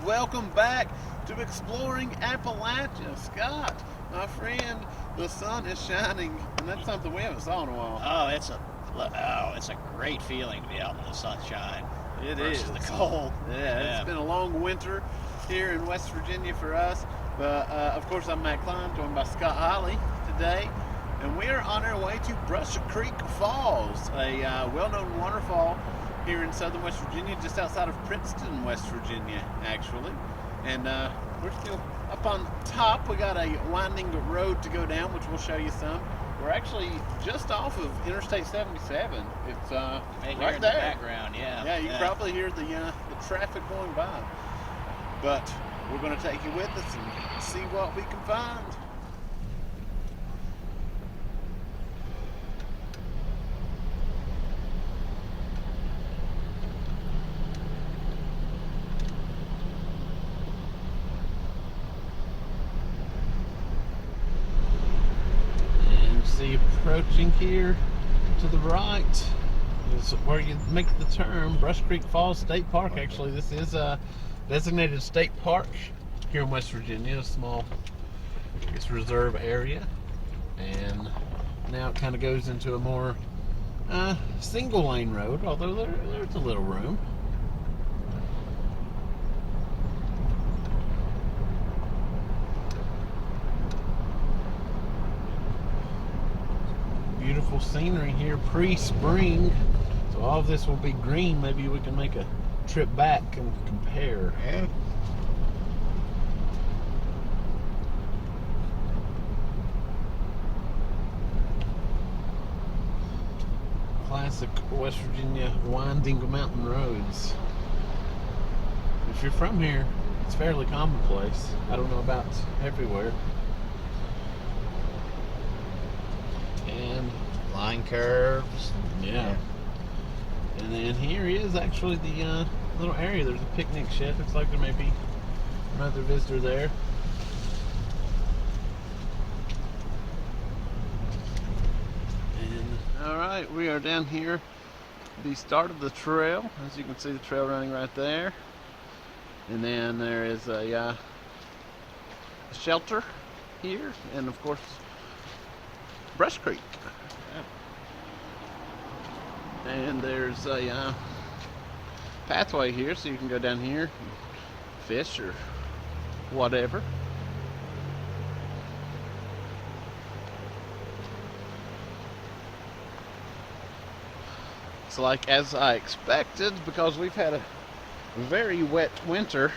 welcome back to Exploring Appalachia. Scott, my friend, the sun is shining, and that's something we haven't saw in a while. It's a great feeling to be out in the sunshine. It versus is. the cold. Yeah, it's been a long winter here in West Virginia for us. But of course, I'm Matt Klein, joined by Scott Holly today, and we are on our way to Bruss Creek Falls, a well-known waterfall here in southern West Virginia, just outside of Princeton, West Virginia, actually. And we're still up on top. We got a winding road to go down, which we'll show you some. We're actually just off of Interstate 77. It's right there. In the background, yeah. Yeah, you can probably hear the traffic going by. But we're going to take you with us and see what we can find. See, approaching here to the right is where you make the turn. Bruss Creek Falls State Park. Actually, this is a designated state park here in West Virginia, a small, I guess, reserve area. And now it kind of goes into a more single lane road, although there's a little room. Beautiful scenery here pre-spring, so all of this will be green. Maybe we can make a trip back and compare. Yeah. Classic West Virginia winding mountain roads. If you're from here, it's fairly commonplace. I don't know about everywhere. And Line curves. yeah. And then here is actually the little area. There's a picnic shed. Looks like there may be another visitor there. And all right, we are down here, the start of the trail. As you can see, the trail running right there. And then there is a shelter here, and of course, Bruss Creek. And there's a pathway here, so you can go down here, fish or whatever. It's like as I expected, because we've had a very wet winter.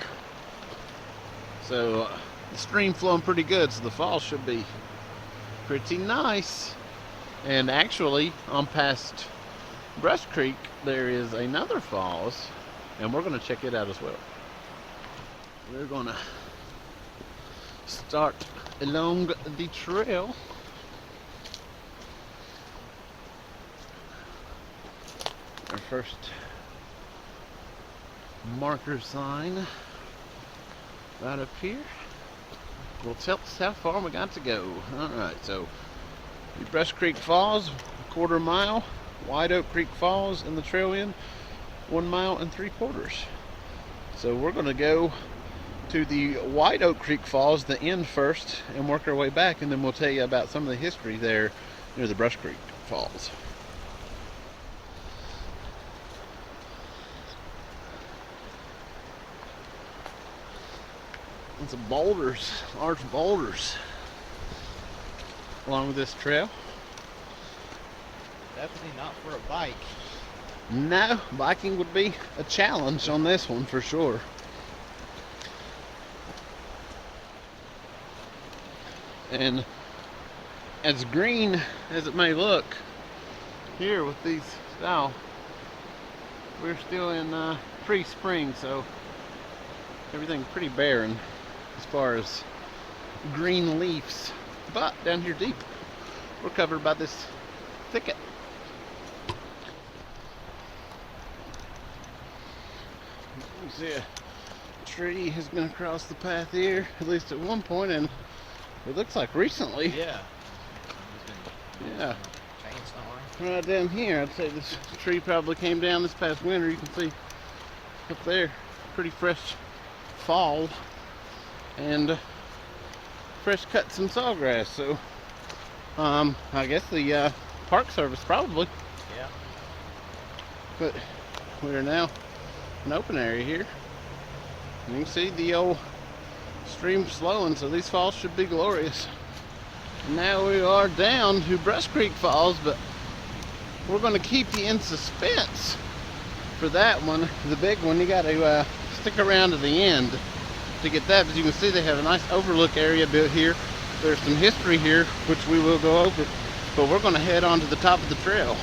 So the stream flowing pretty good, so the falls should be pretty nice. And actually, on past Bruss Creek, there is another falls, and we're going to check it out as well. We're going to start along the trail. Our first marker sign right up here will tell us how far we got to go. Alright, so the Bruss Creek Falls, a quarter mile. White Oak Creek Falls in the trail end, 1 mile and 3/4. So we're going to go to the White Oak Creek Falls, the end first, and work our way back, and then we'll tell you about some of the history there near the Bruss Creek Falls. And some boulders, large boulders, along with this trail. Definitely not for a bike. No, biking would be a challenge on this one for sure. And as green as it may look here with these style, we're still in pre-spring, so everything's pretty barren as far as green leaves. But down here deep, we're covered by this thicket. You see a tree has been across the path here, at least at one point, and it looks like recently. Yeah. Yeah. Chainsawing. Right down here, I'd say this tree probably came down this past winter. You can see up there, pretty fresh fall and fresh cut some sawgrass. So I guess the Park Service probably. Yeah. But we are now in an open area here. And you can see the old stream flowing, so these falls should be glorious. Now we are down to Bruss Creek Falls, but we're going to keep you in suspense for that one. The big one, you got to stick around to the end to get that. But you can see they have a nice overlook area built here. There's some history here, which we will go over, but we're going to head on to the top of the trail.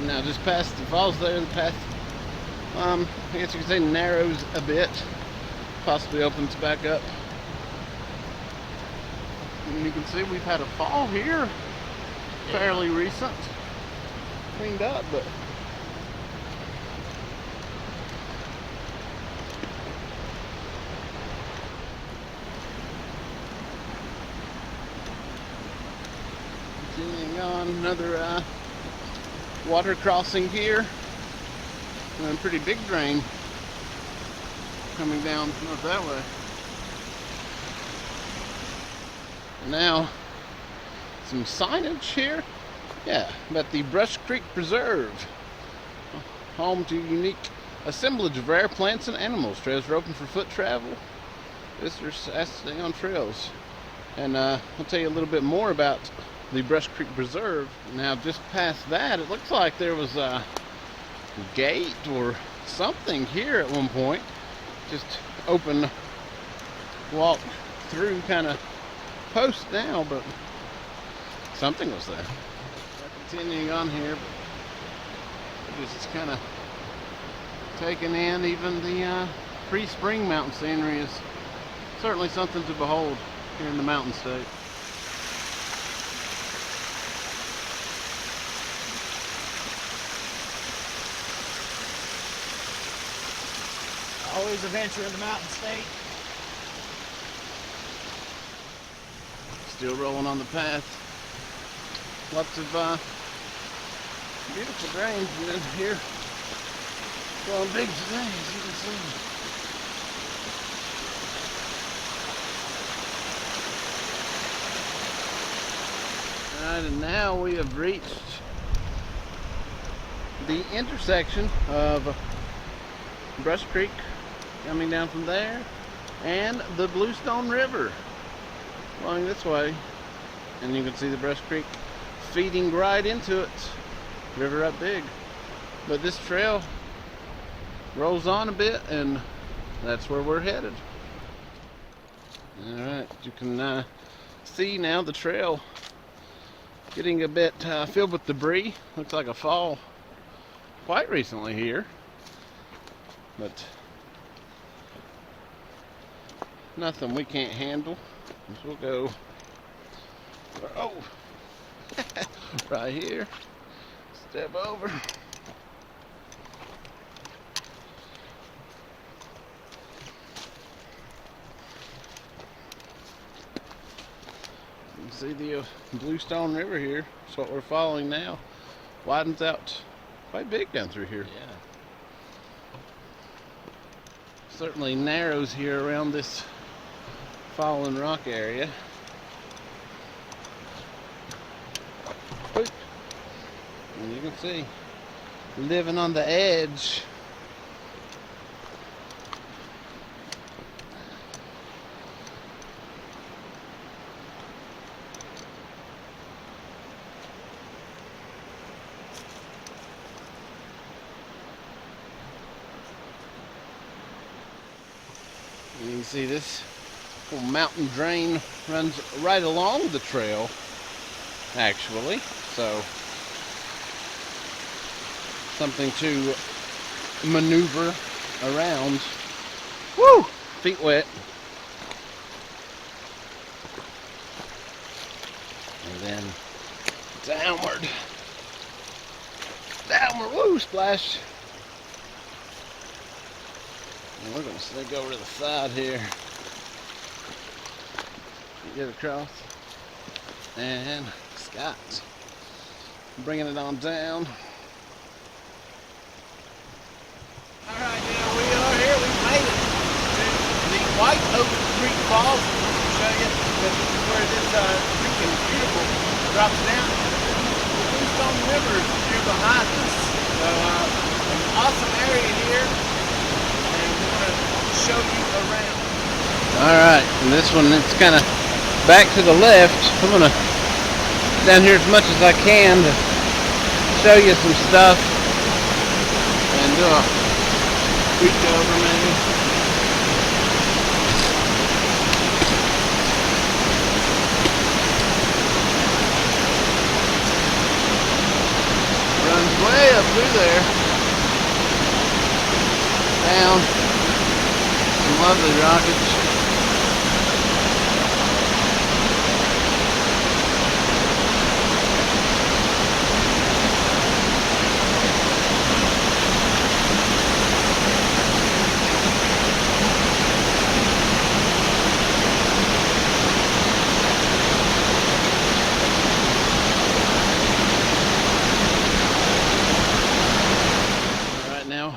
Now just past the falls there, the path, I guess you could say, narrows a bit, possibly opens back up. And you can see we've had a fall here, fairly recent, cleaned up, but continuing on, another water crossing here, and a pretty big drain coming down not that way. Now, some signage here. Yeah, about the Bruss Creek Preserve. Home to unique assemblage of rare plants and animals. Trails are open for foot travel. Visitors asked to stay on trails. And I'll tell you a little bit more about the Bruss Creek Preserve. Now, just past that, it looks like there was a gate or something here at one point. Just open, walk through kind of post now, but something was there. Continuing on here, but just kind of taking in even the pre-spring mountain scenery is certainly something to behold here in the mountain state. Always a venture in the mountain state. Still rolling on the path. Lots of beautiful drains in here. Going big today, as you can see. Alright, and now we have reached the intersection of Bruss Creek coming down from there and the Bluestone River flowing this way, and you can see the Bruss Creek feeding right into it. River up big, but this trail rolls on a bit, and that's where we're headed. All right, you can see now the trail getting a bit filled with debris. Looks like a fall quite recently here, but nothing we can't handle. So we'll go, oh, right here, step over. You can see the Bluestone River here. That's what we're following now. Widens out quite big down through here. Yeah. Certainly narrows here around this fallen rock area. And you can see, living on the edge. And you can see this little mountain drain runs right along the trail, actually. So, something to maneuver around. Woo! Feet wet. And then downward. Downward. Woo! Splash. And we're going to sneak over to the side here. Get across. And Scott. Bringing it on down. Alright, now we are here. We made it. show you around. Alright, and this one, it's kind of back to the left. I'm going to down here as much as I can to show you some stuff and do a scoot over maybe. Runs way up through there. Down. Some lovely rockets.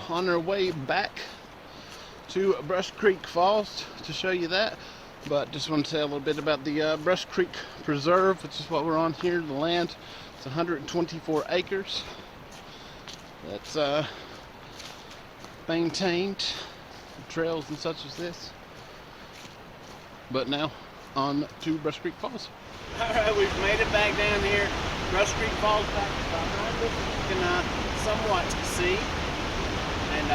On our way back to Bruss Creek Falls to show you that, but just want to say a little bit about the Bruss Creek Preserve, which is what we're on here. The land, it's 124 acres. That's maintained trails and such as this. But now on to Bruss Creek Falls. Alright, we've made it back down here. Bruss Creek Falls back behind us. You can somewhat see. And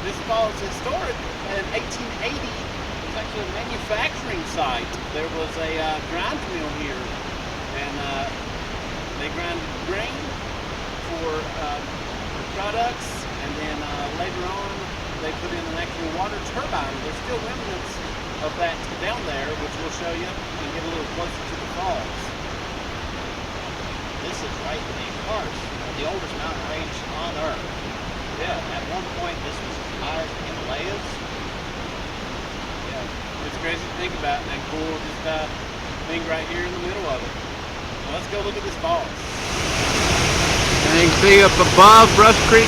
this fall is historic. In 1880, it was actually a manufacturing site. There was a grind mill here, and they grind grain for products, and then later on they put in an actual water turbine. There's still remnants of that down there, which we'll show you and get a little closer to the falls. This is right in Arson, the oldest mountain range on Earth. Yeah, at one point this was as high as the Himalayas. Yeah, it's crazy to think about, and cool just being right here in the middle of it. So let's go look at this falls. And you can see up above Bruss Creek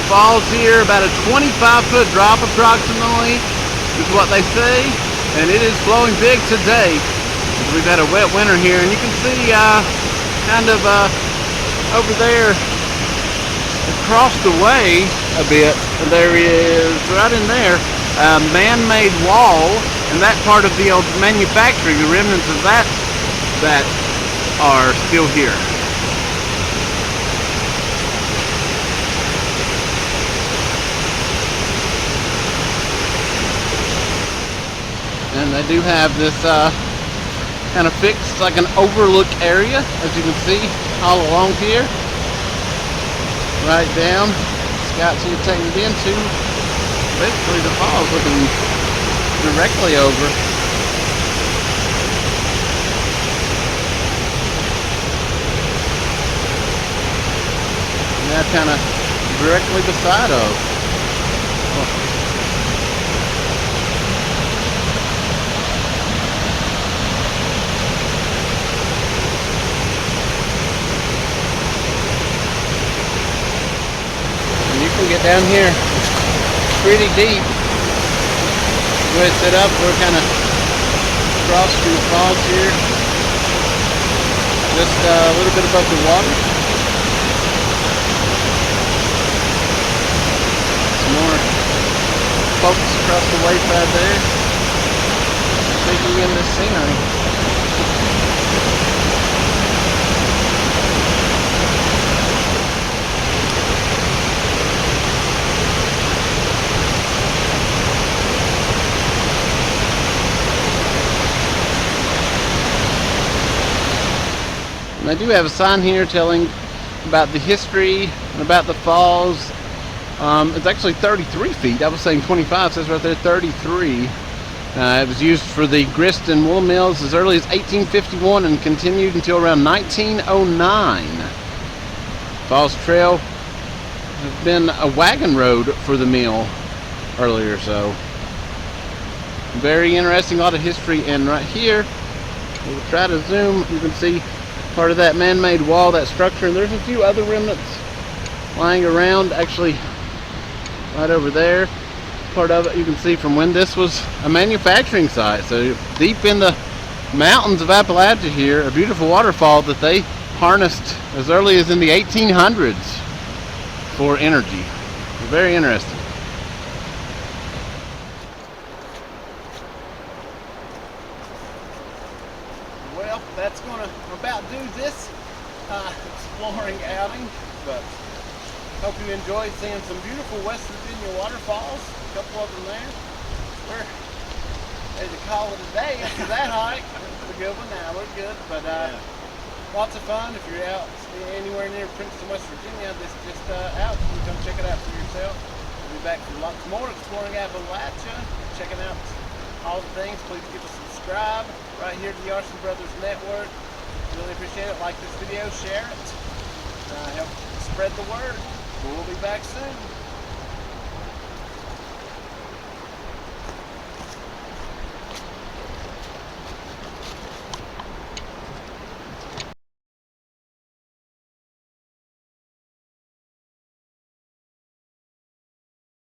Falls here, about a 25-foot drop approximately is what they say, and it is flowing big today. We've had a wet winter here, and you can see kind of over there across the way a bit, there is right in there a man-made wall, and that part of the old manufacturing, the remnants of that are still here. And they do have this kind of fixed, like an overlook area, as you can see all along here. Right down, Scott's here taking it into basically the falls, looking directly over. And that's kind of directly beside of. Get down here pretty deep. The way it's set up, we're kind of across from the falls here, just a little bit above the water. Some more folks across the wayside there taking in this scenery. And I do have a sign here telling about the history and about the falls. It's actually 33 feet. I was saying 25, it says right there 33. It was used for the grist and wool mills as early as 1851 and continued until around 1909. Falls Trail has been a wagon road for the mill earlier, so very interesting, a lot of history. And right here, we'll try to zoom, you can see part of that man-made wall, that structure, and there's a few other remnants lying around, actually right over there. Part of it you can see from when this was a manufacturing site. So deep in the mountains of Appalachia here, a beautiful waterfall that they harnessed as early as in the 1800s for energy. Very interesting. well, that's gonna about do this exploring outing. But hope you enjoyed seeing some beautiful West Virginia waterfalls. A couple of them there. We're ready to call it a day after that hike. It's a good one now. We're good, but lots of fun. If you're out anywhere near Princeton, West Virginia, this is just out. You can come check it out for yourself. We'll be back for lots more exploring Appalachia, checking out all the things. Please give us a subscribe right here to the Arson Brothers Network. Really appreciate it. Like this video, share it. Help spread the word. We'll be back soon.